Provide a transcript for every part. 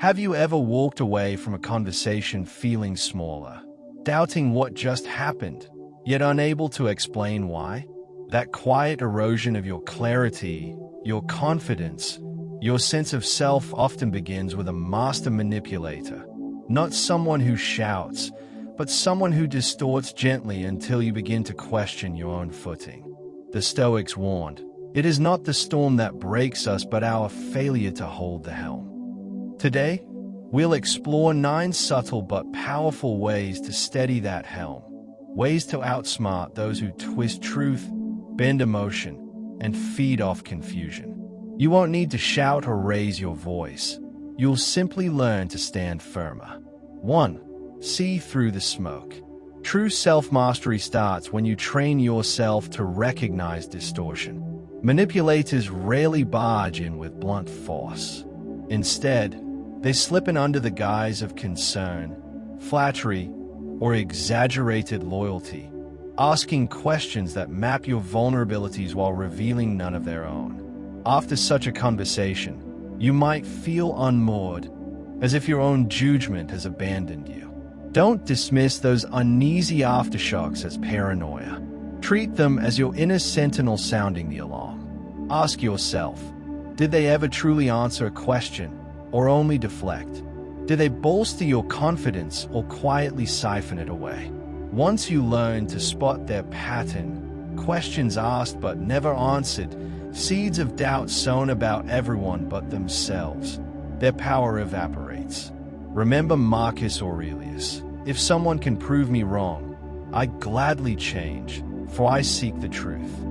Have you ever walked away from a conversation feeling smaller, doubting what just happened, yet unable to explain why? That quiet erosion of your clarity, your confidence, your sense of self often begins with a master manipulator. Not someone who shouts, but someone who distorts gently until you begin to question your own footing. The Stoics warned, "It is not the storm that breaks us, but our failure to hold the helm." Today, we'll explore 9 subtle but powerful ways to steady that helm, ways to outsmart those who twist truth, bend emotion, and feed off confusion. You won't need to shout or raise your voice. You'll simply learn to stand firmer. 1. See through the smoke. True self-mastery starts when you train yourself to recognize distortion. Manipulators rarely barge in with blunt force. Instead, they slip in under the guise of concern, flattery, or exaggerated loyalty, asking questions that map your vulnerabilities while revealing none of their own. After such a conversation, you might feel unmoored, as if your own judgment has abandoned you. Don't dismiss those uneasy aftershocks as paranoia. Treat them as your inner sentinel sounding the alarm. Ask yourself, did they ever truly answer a question, or only deflect? Do they bolster your confidence or quietly siphon it away? Once you learn to spot their pattern, questions asked but never answered, seeds of doubt sown about everyone but themselves, their power evaporates. Remember Marcus Aurelius, "If someone can prove me wrong, I gladly change, for I seek the truth."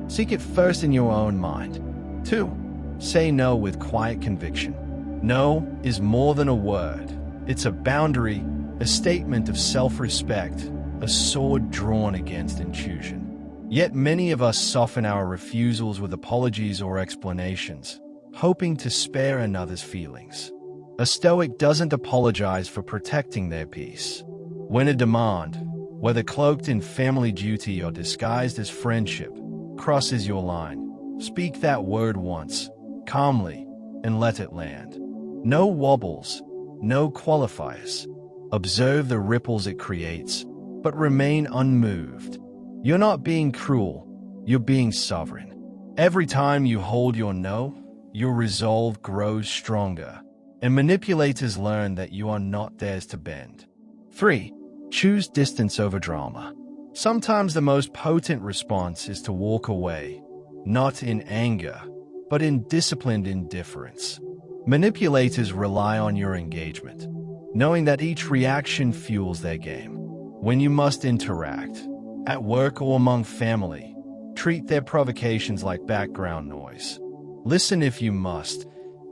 Seek it first in your own mind. 2. Say no with quiet conviction. No is more than a word. It's a boundary, a statement of self-respect, a sword drawn against intrusion. Yet many of us soften our refusals with apologies or explanations, hoping to spare another's feelings. A Stoic doesn't apologize for protecting their peace. When a demand, whether cloaked in family duty or disguised as friendship, crosses your line, speak that word once, calmly, and let it land. No wobbles, no qualifiers. Observe the ripples it creates, but remain unmoved. You're not being cruel, you're being sovereign. Every time you hold your no, your resolve grows stronger, and manipulators learn that you are not theirs to bend. 3. Choose distance over drama. Sometimes the most potent response is to walk away, not in anger, but in disciplined indifference. Manipulators rely on your engagement, knowing that each reaction fuels their game. When you must interact, at work or among family, treat their provocations like background noise. Listen if you must,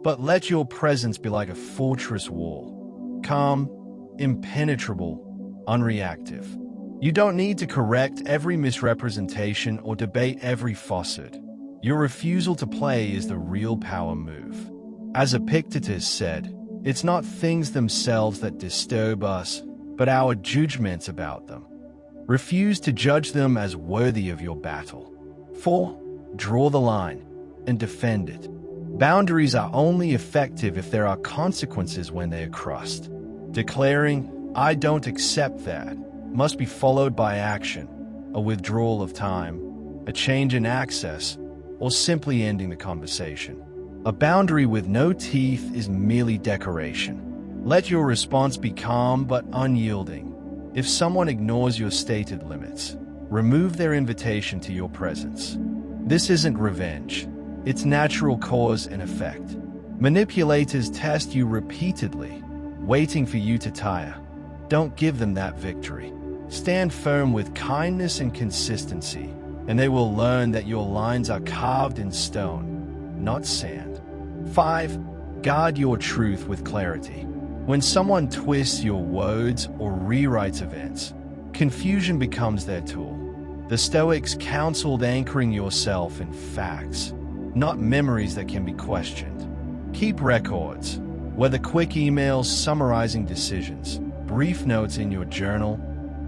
but let your presence be like a fortress wall, calm, impenetrable, unreactive. You don't need to correct every misrepresentation or debate every falsehood. Your refusal to play is the real power move. As Epictetus said, it's not things themselves that disturb us, but our judgments about them. Refuse to judge them as worthy of your battle. 4. Draw the line and defend it. Boundaries are only effective if there are consequences when they are crossed. Declaring, "I don't accept that," must be followed by action, a withdrawal of time, a change in access, or simply ending the conversation. A boundary with no teeth is merely decoration. Let your response be calm but unyielding. If someone ignores your stated limits, remove their invitation to your presence. This isn't revenge. It's natural cause and effect. Manipulators test you repeatedly, waiting for you to tire. Don't give them that victory. Stand firm with kindness and consistency, and they will learn that your lines are carved in stone, not sand. 5. Guard your truth with clarity. When someone twists your words or rewrites events, confusion becomes their tool. The Stoics counseled anchoring yourself in facts, not memories that can be questioned. Keep records, whether quick emails summarizing decisions, brief notes in your journal,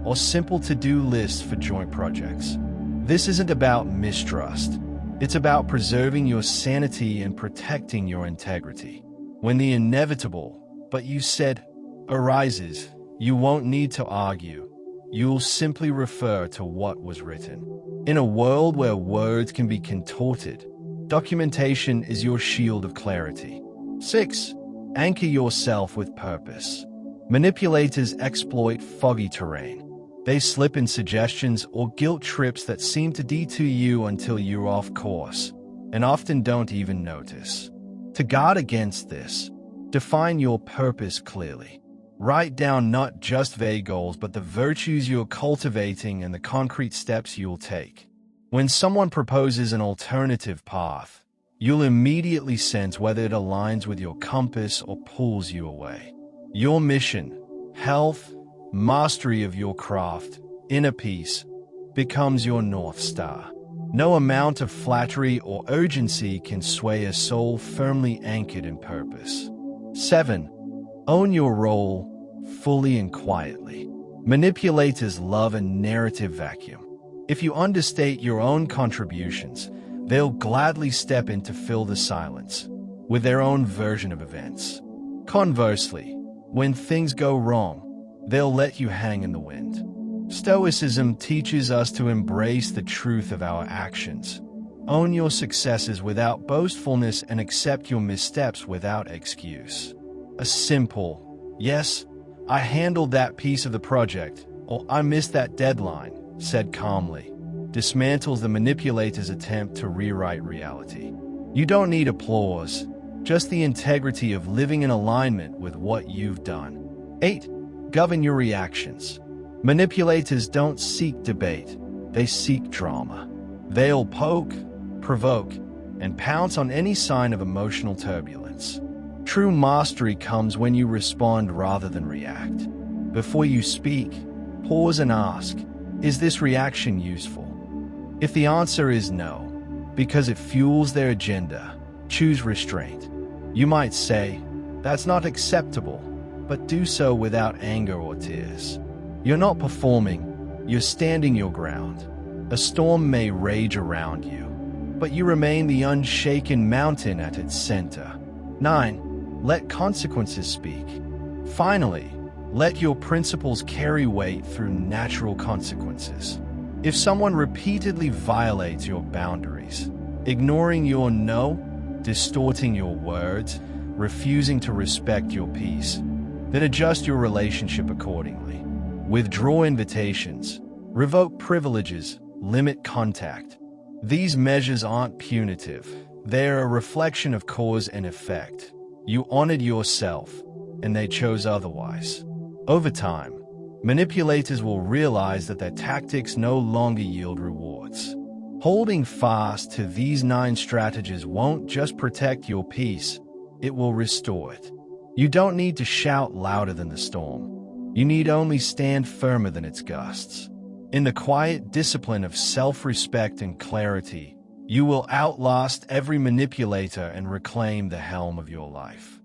or simple to-do lists for joint projects. This isn't about mistrust. It's about preserving your sanity and protecting your integrity. When the inevitable, But you said, arises, you won't need to argue. You'll simply refer to what was written. In a world where words can be contorted, documentation is your shield of clarity. 6. Anchor yourself with purpose. Manipulators exploit foggy terrain. They slip in suggestions or guilt trips that seem to detour you until you're off course, and often don't even notice. To guard against this, define your purpose clearly. Write down not just vague goals, but the virtues you're cultivating and the concrete steps you'll take. When someone proposes an alternative path, you'll immediately sense whether it aligns with your compass or pulls you away. Your mission, health, mastery of your craft, inner peace, becomes your North Star. No amount of flattery or urgency can sway a soul firmly anchored in purpose. 7. Own your role fully and quietly. Manipulators love a narrative vacuum. If you understate your own contributions, they'll gladly step in to fill the silence with their own version of events. Conversely, when things go wrong, they'll let you hang in the wind. Stoicism teaches us to embrace the truth of our actions. Own your successes without boastfulness and accept your missteps without excuse. A simple, yes, I handled that piece of the project, or I missed that deadline, said calmly, dismantles the manipulator's attempt to rewrite reality. You don't need applause, just the integrity of living in alignment with what you've done. 8. Govern your reactions. Manipulators don't seek debate, they seek drama. They'll poke, provoke, and pounce on any sign of emotional turbulence. True mastery comes when you respond rather than react. Before you speak, pause and ask, is this reaction useful? If the answer is no, because it fuels their agenda, choose restraint. You might say, that's not acceptable, but do so without anger or tears. You're not performing, you're standing your ground. A storm may rage around you, but you remain the unshaken mountain at its center. 9. Let consequences speak. Finally, let your principles carry weight through natural consequences. If someone repeatedly violates your boundaries, ignoring your no, distorting your words, refusing to respect your peace, then adjust your relationship accordingly. Withdraw invitations, revoke privileges, limit contact. These measures aren't punitive. They're a reflection of cause and effect. You honored yourself, and they chose otherwise. Over time, manipulators will realize that their tactics no longer yield rewards. Holding fast to these 9 strategies won't just protect your peace, it will restore it. You don't need to shout louder than the storm. You need only stand firmer than its gusts. In the quiet discipline of self-respect and clarity, you will outlast every manipulator and reclaim the helm of your life.